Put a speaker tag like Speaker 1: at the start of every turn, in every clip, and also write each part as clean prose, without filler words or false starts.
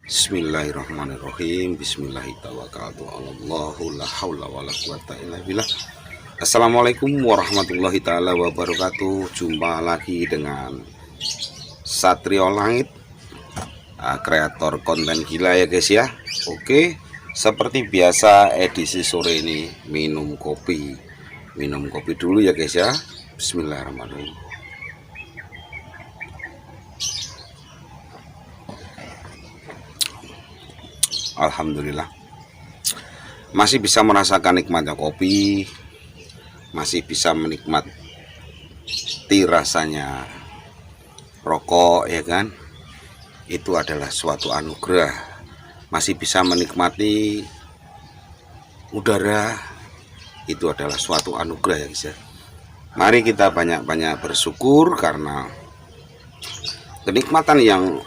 Speaker 1: Bismillahirrahmanirrahim. Assalamualaikum warahmatullahi taala wabarakatuh. Jumpa lagi dengan Satrio Langit, kreator konten gila ya guys ya. Oke, seperti biasa edisi sore ini minum kopi dulu ya guys ya. Bismillahirrahmanirrahim. Alhamdulillah masih bisa merasakan nikmatnya kopi, masih bisa menikmati rasanya rokok ya kan. Itu adalah suatu anugerah. Masih bisa menikmati udara, itu adalah suatu anugerah ya guys ya. Mari kita banyak-banyak bersyukur karena kenikmatan yang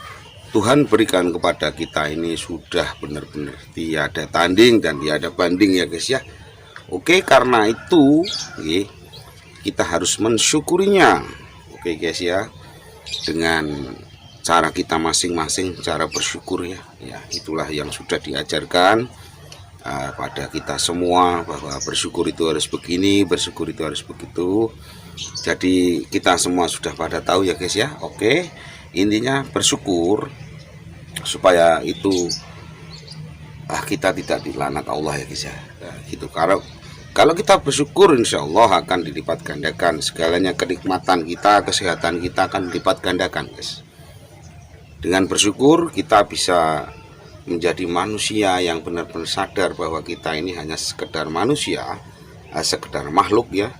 Speaker 1: Tuhan berikan kepada kita ini sudah benar-benar tiada tanding dan tiada banding ya guys ya. Oke, karena itu kita harus mensyukurinya. Oke guys ya, dengan cara kita masing-masing, cara bersyukur ya. Ya, itulah yang sudah diajarkan pada kita semua, bahwa bersyukur itu harus begini, bersyukur itu harus begitu. Jadi kita semua sudah pada tahu ya guys ya. Oke, intinya bersyukur supaya itu kita tidak dilaknat Allah ya guys ya. Nah, gitu. Kalau kita bersyukur, insya Allah akan dilipat gandakan segalanya. Kenikmatan kita, kesehatan kita akan dilipat gandakan guys. Dengan bersyukur kita bisa menjadi manusia yang benar-benar sadar bahwa kita ini hanya sekedar manusia, sekedar makhluk ya,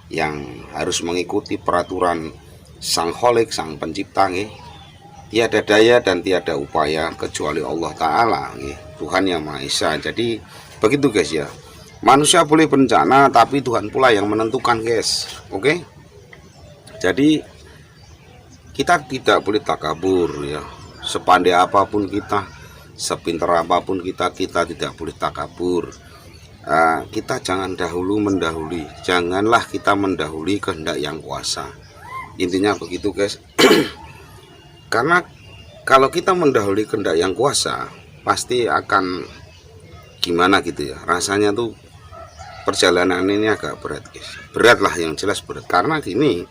Speaker 1: yang harus mengikuti peraturan Sang Kholik, Sang Pencipta nih. Tiada daya dan tiada upaya kecuali Allah Ta'ala, Tuhan Yang Maha Esa. Jadi begitu guys ya. Manusia boleh berencana, tapi Tuhan pula yang menentukan guys. Oke. Jadi kita tidak boleh takabur ya. Sepandai apapun kita, sepintar apapun kita tidak boleh takabur. Kita jangan mendahului. Janganlah kita mendahului kehendak Yang Kuasa. Intinya begitu guys. Karena kalau kita mendahului kehendak Yang Kuasa, pasti akan gimana gitu ya. Rasanya tuh perjalanan ini agak berat guys. Berat lah, yang jelas berat. Karena gini,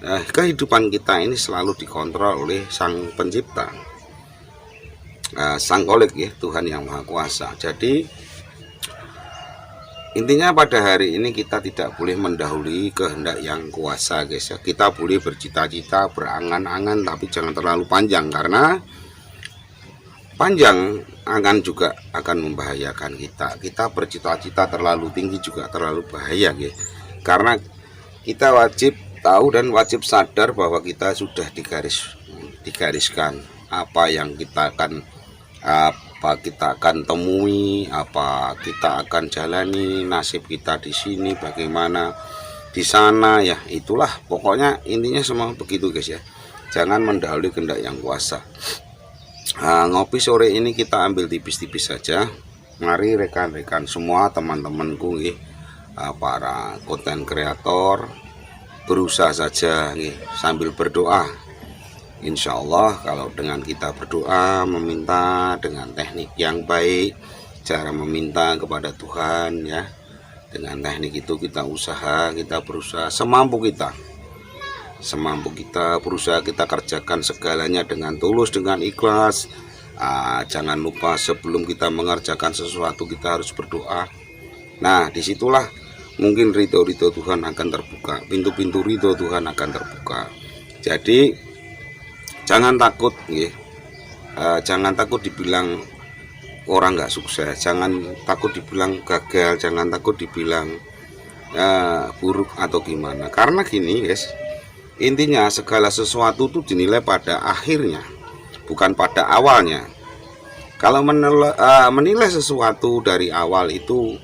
Speaker 1: kehidupan kita ini selalu dikontrol oleh Sang Pencipta, Sang Kholik ya, Tuhan Yang Maha Kuasa. Jadi intinya pada hari ini kita tidak boleh mendahului kehendak Yang Kuasa guys ya. Kita boleh bercita-cita, berangan-angan, tapi jangan terlalu panjang, karena panjang juga akan membahayakan kita. Kita bercita-cita terlalu tinggi juga terlalu bahaya guys. Karena kita wajib tahu dan wajib sadar bahwa kita sudah digariskan apa yang kita akan temui, apa kita akan jalani, nasib kita di sini bagaimana, di sana ya. Itulah pokoknya intinya semua begitu guys ya. Jangan mendahului kehendak Yang Kuasa. Ngopi sore ini kita ambil tipis-tipis saja. Mari rekan-rekan semua, teman-temanku para konten kreator, berusaha saja sambil berdoa. Insya Allah kalau dengan kita berdoa, meminta dengan teknik yang baik, cara meminta kepada Tuhan ya, dengan teknik itu kita berusaha semampu kita, berusaha kita kerjakan segalanya dengan tulus, dengan ikhlas. Jangan lupa sebelum kita mengerjakan sesuatu kita harus berdoa. Nah, disitulah mungkin ridho Tuhan akan terbuka, pintu-pintu ridho Tuhan akan terbuka. Jadi jangan takut jangan takut dibilang orang nggak sukses, jangan takut dibilang gagal, jangan takut dibilang buruk atau gimana. Karena gini guys, intinya segala sesuatu itu dinilai pada akhirnya, bukan pada awalnya. Kalau menilai sesuatu dari awal itu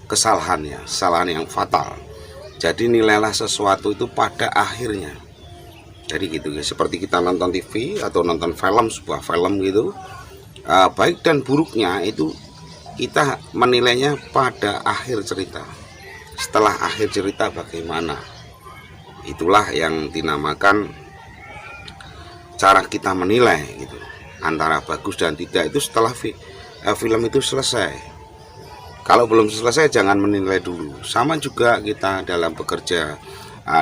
Speaker 1: kesalahan yang fatal. Jadi nilailah sesuatu itu pada akhirnya. Jadi gitu guys, seperti kita nonton TV atau nonton film, sebuah film gitu, baik dan buruknya itu kita menilainya pada akhir cerita. Setelah akhir cerita bagaimana, itulah yang dinamakan cara kita menilai gitu. antara bagus dan tidak itu setelah film itu selesai. Kalau belum selesai jangan menilai dulu. Sama juga kita dalam bekerja,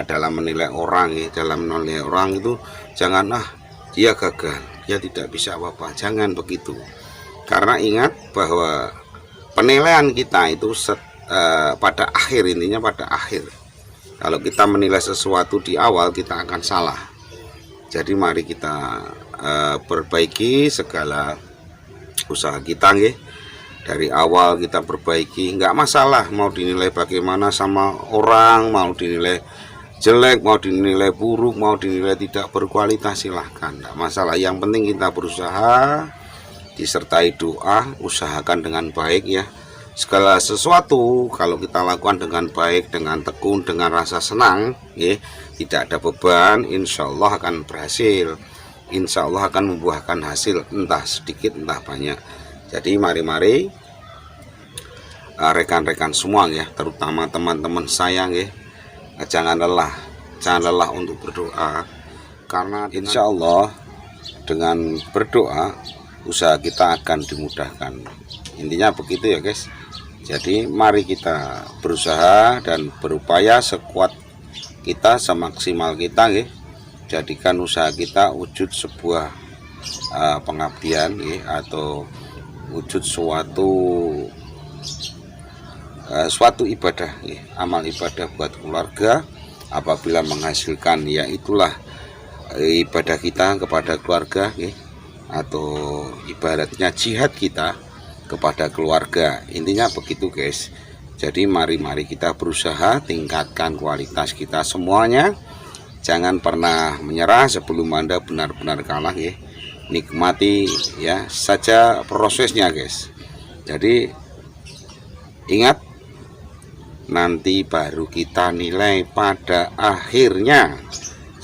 Speaker 1: dalam menilai orang ya, dalam menilai orang itu jangan dia gagal, dia tidak bisa apa-apa, jangan begitu. Karena ingat bahwa penilaian kita itu pada akhir, intinya pada akhir. Kalau kita menilai sesuatu di awal kita akan salah. Jadi mari kita perbaiki segala usaha kita nggih. Dari awal kita perbaiki, nggak masalah mau dinilai bagaimana sama orang, mau dinilai jelek, mau dinilai buruk, mau dinilai tidak berkualitas, silahkan, nggak masalah. Yang penting kita berusaha, disertai doa, usahakan dengan baik ya. Segala sesuatu kalau kita lakukan dengan baik, dengan tekun, dengan rasa senang ya, tidak ada beban, insya Allah akan berhasil, insya Allah akan membuahkan hasil, entah sedikit entah banyak. Jadi mari-mari rekan-rekan semua ya, terutama teman-teman saya ya, jangan lelah untuk berdoa, karena insya Allah dengan berdoa usaha kita akan dimudahkan. Intinya begitu ya guys. Jadi mari kita berusaha dan berupaya sekuat kita, semaksimal kita ya. Jadikan usaha kita wujud sebuah pengabdian ya, atau wujud suatu ibadah ya, amal ibadah buat keluarga. Apabila menghasilkan ya itulah ibadah kita kepada keluarga ya, atau ibaratnya jihad kita kepada keluarga. Intinya begitu guys. Jadi mari kita berusaha tingkatkan kualitas kita semuanya. Jangan pernah menyerah sebelum Anda benar-benar kalah ya. Nikmati ya saja prosesnya guys. Jadi ingat, nanti baru kita nilai pada akhirnya,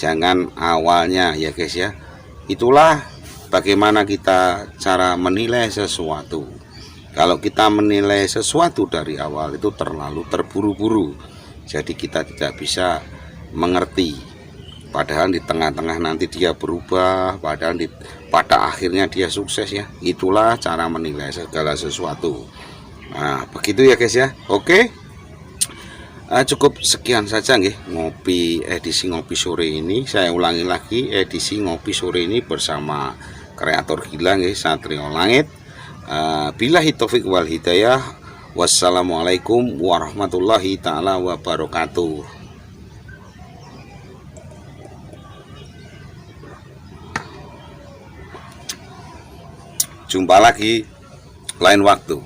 Speaker 1: jangan awalnya ya guys ya. Itulah bagaimana kita cara menilai sesuatu. Kalau kita menilai sesuatu dari awal itu terlalu terburu-buru, jadi kita tidak bisa mengerti. Padahal di tengah-tengah nanti dia berubah, padahal pada akhirnya dia sukses ya. Itulah cara menilai segala sesuatu. Nah begitu ya guys ya. Oke, cukup sekian saja nggih edisi ngopi sore ini. Saya ulangi lagi, edisi ngopi sore ini bersama kreator gila nggih, Satrio Langit. Billahi taufik wal hidayah. Wassalamualaikum warahmatullahi taala wabarakatuh. Jumpa lagi lain waktu.